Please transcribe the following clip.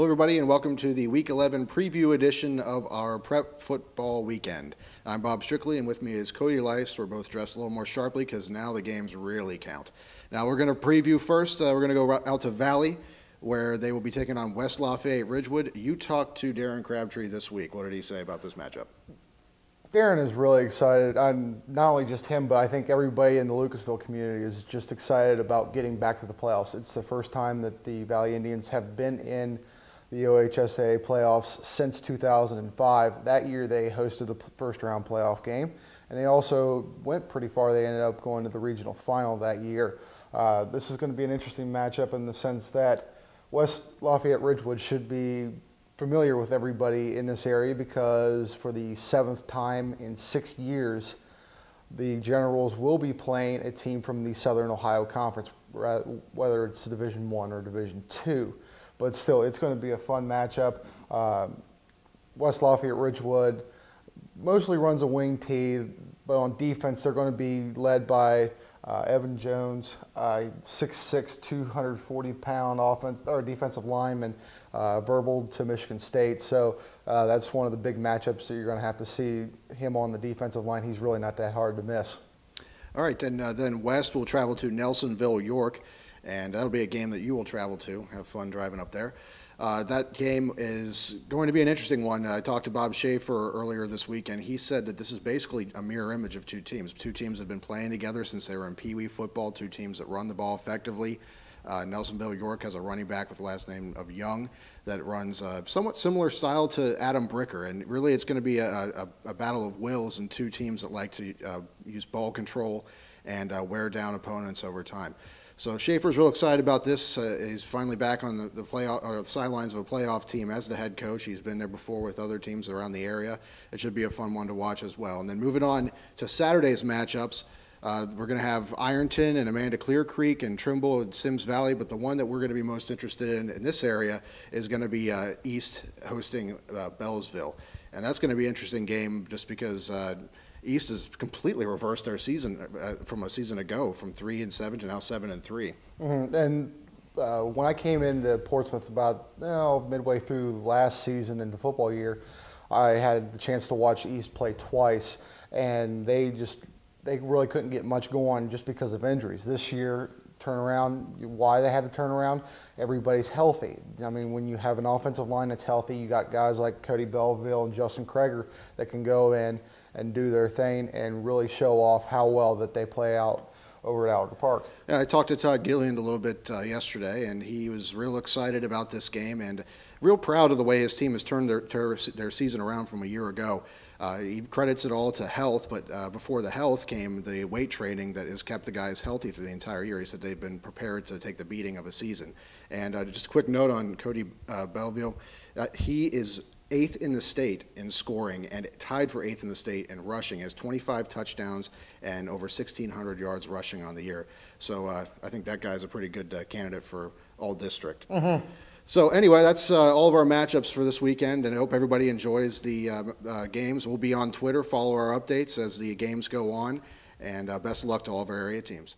everybody, and welcome to the Week 11 preview edition of our Prep Football Weekend. I'm Bob Strickley, and with me is Cody Leist. We're both dressed a little more sharply because now the games really count. Now we're going to preview first. We're going to go out to Valley, where they will be taking on West Lafayette Ridgewood. You talked to Darren Crabtree this week. What did he say about this matchup? Darren is really excited. Not only just him, but I think everybody in the Lucasville community is just excited about getting back to the playoffs. It's the first time that the Valley Indians have been in the OHSAA playoffs since 2005. That year they hosted a first-round playoff game, and they also went pretty far. They ended up going to the regional final that year. This is going to be an interesting matchup in the sense that West Lafayette Ridgewood should be familiar with everybody in this area because for the 7th time in 6 years, the Generals will be playing a team from the Southern Ohio Conference, whether it's Division I or Division II. But still, it's going to be a fun matchup. West Lafayette Ridgewood mostly runs a wing tee, but on defense, they're going to be led by Evan Jones, 6'6", 240-pound defensive lineman, verbal to Michigan State. So that's one of the big matchups that you're going to have to see him on the defensive line. He's really not that hard to miss. All right, then West will travel to Nelsonville, York, and that'll be a game that you will travel to. Have fun driving up there. That game is going to be an interesting one. I talked to Bob Schaefer earlier this week, and he said that this is basically a mirror image of two teams. Two teams have been playing together since they were in Pee Wee football, two teams that run the ball effectively. Nelsonville, York has a running back with the last name of Young that runs a somewhat similar style to Adam Bricker, and really it's going to be a battle of wills and two teams that like to use ball control and wear down opponents over time. So Schaefer's real excited about this. He's finally back on the playoff or the sidelines of a playoff team as the head coach. He's been there before with other teams around the area. It should be a fun one to watch as well. And then moving on to Saturday's matchups, we're going to have Ironton and Amanda Clear Creek and Trimble and Sims Valley, but the one that we're going to be most interested in this area is going to be East hosting Bellsville. And that's going to be an interesting game just because East has completely reversed their season from a season ago, from 3-7 to now 7-3. Mm-hmm. And when I came into Portsmouth about midway through last season in the football year, I had the chance to watch East play twice, and they really couldn't get much going just because of injuries. This year, turnaround, why they had to turn around, everybody's healthy. I mean, when you have an offensive line that's healthy, you got guys like Cody Belleville and Justin Kreger that can go in and do their thing and really show off how well that they play out over at Outer Park. Yeah, I talked to Todd Gilliland a little bit yesterday, and he was real excited about this game and real proud of the way his team has turned their season around from a year ago. He credits it all to health, but before the health came the weight training that has kept the guys healthy through the entire year. He said they've been prepared to take the beating of a season. And just a quick note on Cody Belleville, he is 8th in the state in scoring and tied for 8th in the state in rushing. He has 25 touchdowns and over 1,600 yards rushing on the year. So I think that guy's a pretty good candidate for all district. Mm-hmm. So anyway, that's all of our matchups for this weekend, and I hope everybody enjoys the games. We'll be on Twitter, follow our updates as the games go on, and best of luck to all of our area teams.